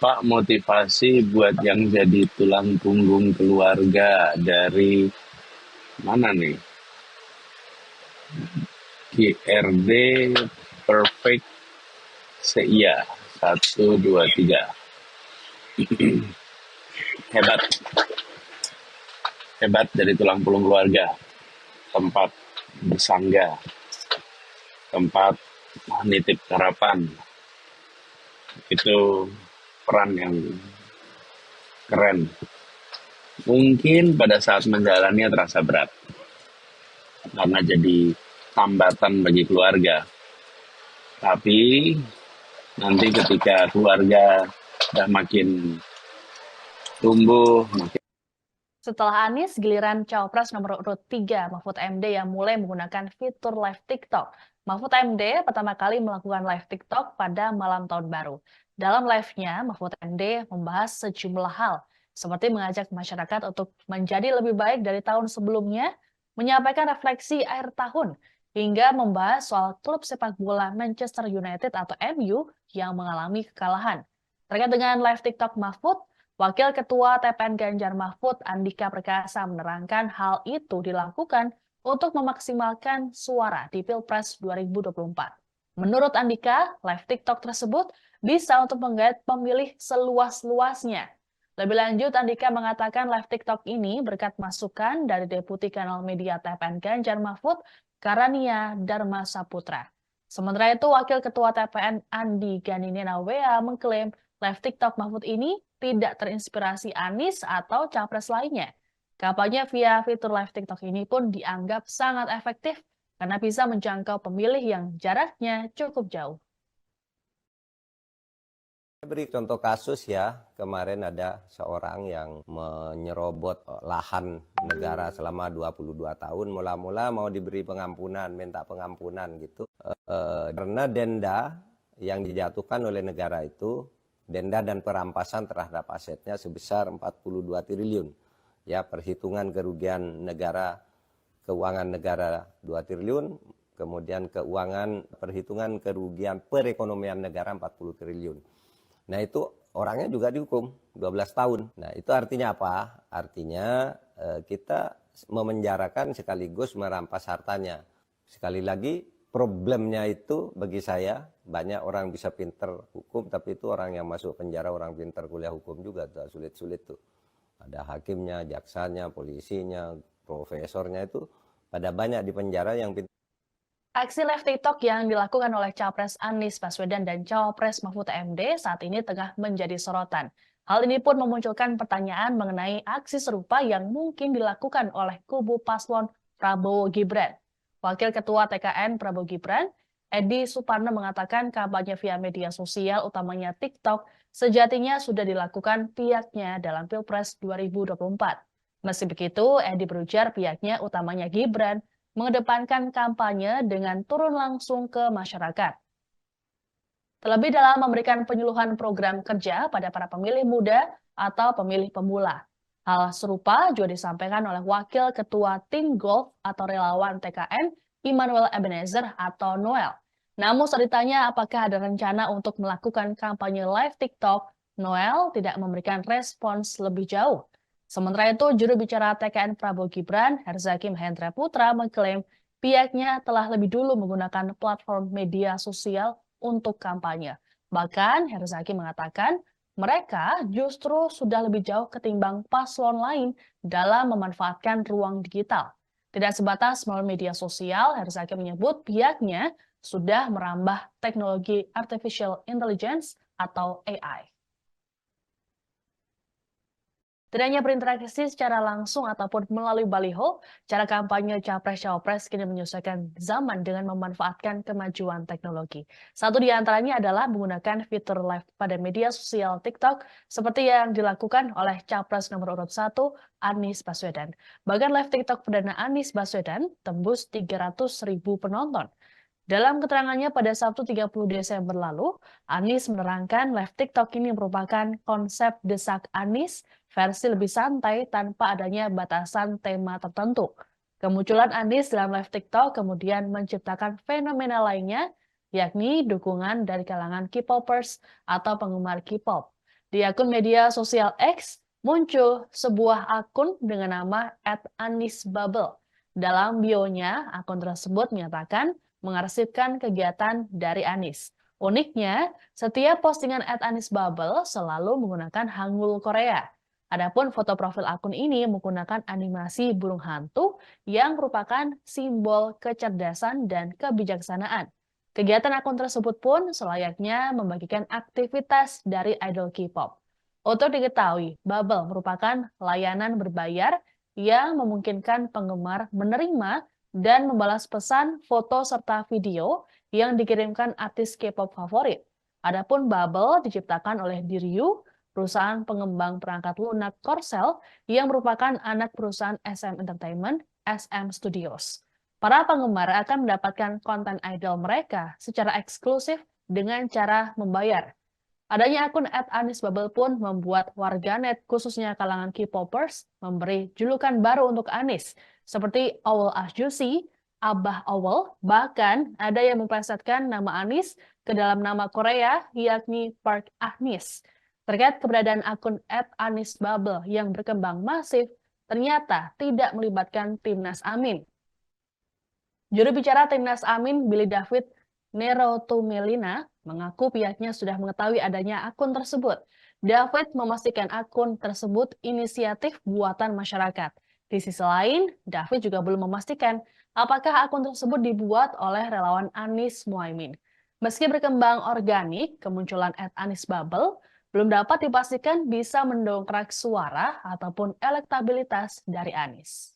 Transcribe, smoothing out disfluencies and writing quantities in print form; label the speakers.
Speaker 1: Pak, motivasi buat yang jadi tulang punggung keluarga dari mana nih? GRD Perfect CIA 1, 2, 3. Hebat, hebat dari tulang punggung keluarga. Tempat bersangga, tempat nitip harapan. Itu peran yang keren. Mungkin pada saat menjalannya terasa berat, karena jadi tambatan bagi keluarga. Tapi nanti ketika keluarga udah makin tumbuh, makin
Speaker 2: Setelah Anies, giliran Cawapres nomor urut 3, Mahfud MD yang mulai menggunakan fitur live TikTok. Mahfud MD pertama kali melakukan live TikTok pada malam tahun baru. Dalam live-nya, Mahfud MD membahas sejumlah hal, seperti mengajak masyarakat untuk menjadi lebih baik dari tahun sebelumnya, menyampaikan refleksi akhir tahun, hingga membahas soal klub sepak bola Manchester United atau MU yang mengalami kekalahan. Terkait dengan live TikTok Mahfud, Wakil Ketua TPN Ganjar Mahfud, Andika Perkasa, menerangkan hal itu dilakukan untuk memaksimalkan suara di Pilpres 2024. Menurut Andika, live TikTok tersebut bisa untuk menggait pemilih seluas-luasnya. Lebih lanjut, Andika mengatakan live TikTok ini berkat masukan dari Deputi Kanal Media TPN Ganjar Mahfud, Karania Dharma Saputra. Sementara itu, Wakil Ketua TPN Andi Gani Nenawea mengklaim live TikTok Mahfud ini tidak terinspirasi Anies atau capres lainnya. Kampanye via fitur live TikTok ini pun dianggap sangat efektif karena bisa menjangkau pemilih yang jaraknya cukup jauh.
Speaker 3: Beri contoh kasus ya, kemarin ada seorang yang menyerobot lahan negara selama 22 tahun, mula-mula mau diberi pengampunan, minta pengampunan gitu. Karena denda yang dijatuhkan oleh negara itu, denda dan perampasan terhadap asetnya sebesar 42 triliun. Ya, perhitungan kerugian negara, keuangan negara 2 triliun, kemudian perhitungan kerugian perekonomian negara 40 triliun. Nah itu orangnya juga dihukum 12 tahun. Nah itu artinya apa? Artinya kita memenjarakan sekaligus merampas hartanya. Sekali lagi problemnya itu bagi saya, banyak orang bisa pinter hukum, tapi itu orang yang masuk penjara, orang pinter kuliah hukum juga, tuh sulit-sulit tuh. Ada hakimnya, jaksanya, polisinya, profesornya itu pada banyak di penjara yang pinter.
Speaker 2: Aksi live TikTok yang dilakukan oleh Capres Anies Baswedan dan Cawapres Mahfud MD saat ini tengah menjadi sorotan. Hal ini pun memunculkan pertanyaan mengenai aksi serupa yang mungkin dilakukan oleh kubu paslon Prabowo Gibran. Wakil Ketua TKN Prabowo Gibran, Edi Suparno, mengatakan kampanye via media sosial utamanya TikTok sejatinya sudah dilakukan pihaknya dalam Pilpres 2024. Meski begitu, Edi berujar pihaknya utamanya Gibran mengedepankan kampanye dengan turun langsung ke masyarakat. Terlebih dalam memberikan penyuluhan program kerja pada para pemilih muda atau pemilih pemula. Hal serupa juga disampaikan oleh Wakil Ketua Tim Golf atau Relawan TKN, Immanuel Ebenezer atau Noel. Namun saat ditanya apakah ada rencana untuk melakukan kampanye live TikTok, Noel tidak memberikan respons lebih jauh. Sementara itu, juru bicara TKN Prabowo Gibran, Herzaki Mahendra Putra, mengklaim pihaknya telah lebih dulu menggunakan platform media sosial untuk kampanye. Bahkan, Herzaki mengatakan mereka justru sudah lebih jauh ketimbang paslon lain dalam memanfaatkan ruang digital. Tidak sebatas melalui media sosial, Herzaki menyebut pihaknya sudah merambah teknologi artificial intelligence atau AI. Tidak hanya berinteraksi secara langsung ataupun melalui baliho, cara kampanye Capres-Cawapres kini menyesuaikan zaman dengan memanfaatkan kemajuan teknologi. Satu di antaranya adalah menggunakan fitur live pada media sosial TikTok seperti yang dilakukan oleh Capres nomor urut 1, Anies Baswedan. Bahkan live TikTok perdana Anies Baswedan tembus 300.000 penonton. Dalam keterangannya pada Sabtu 30 Desember lalu, Anies menerangkan live TikTok ini merupakan konsep desak Anies versi lebih santai tanpa adanya batasan tema tertentu. Kemunculan Anies dalam live TikTok kemudian menciptakan fenomena lainnya, yakni dukungan dari kalangan K-popers atau penggemar K-pop. Di akun media sosial X muncul sebuah akun dengan nama @anisbubble. Dalam bionya, akun tersebut menyatakan mengarsipkan kegiatan dari Anis. Uniknya, setiap postingan @anisbubble selalu menggunakan Hangul Korea. Adapun foto profil akun ini menggunakan animasi burung hantu yang merupakan simbol kecerdasan dan kebijaksanaan. Kegiatan akun tersebut pun selayaknya membagikan aktivitas dari idol K-pop. Untuk diketahui, Bubble merupakan layanan berbayar yang memungkinkan penggemar menerima dan membalas pesan foto serta video yang dikirimkan artis K-pop favorit. Adapun Bubble diciptakan oleh Diryu, perusahaan pengembang perangkat lunak Korsel yang merupakan anak perusahaan SM Entertainment, SM Studios. Para penggemar akan mendapatkan konten idol mereka secara eksklusif dengan cara membayar. Adanya akun @anisbubble pun membuat warganet khususnya kalangan K-popers memberi julukan baru untuk Anis, seperti Owl Asjusi, Abah Owl, bahkan ada yang memplesetkan nama Anis ke dalam nama Korea yakni Park Ahnis. Terkait keberadaan akun @anisbubble yang berkembang masif, ternyata tidak melibatkan Timnas Amin. Juru bicara Timnas Amin, Billy David Nerotumelina, mengaku pihaknya sudah mengetahui adanya akun tersebut. David memastikan akun tersebut inisiatif buatan masyarakat. Di sisi lain, David juga belum memastikan apakah akun tersebut dibuat oleh relawan Anies Muhaimin. Meski berkembang organik, kemunculan @anisbubble belum dapat dipastikan bisa mendongkrak suara ataupun elektabilitas dari Anies.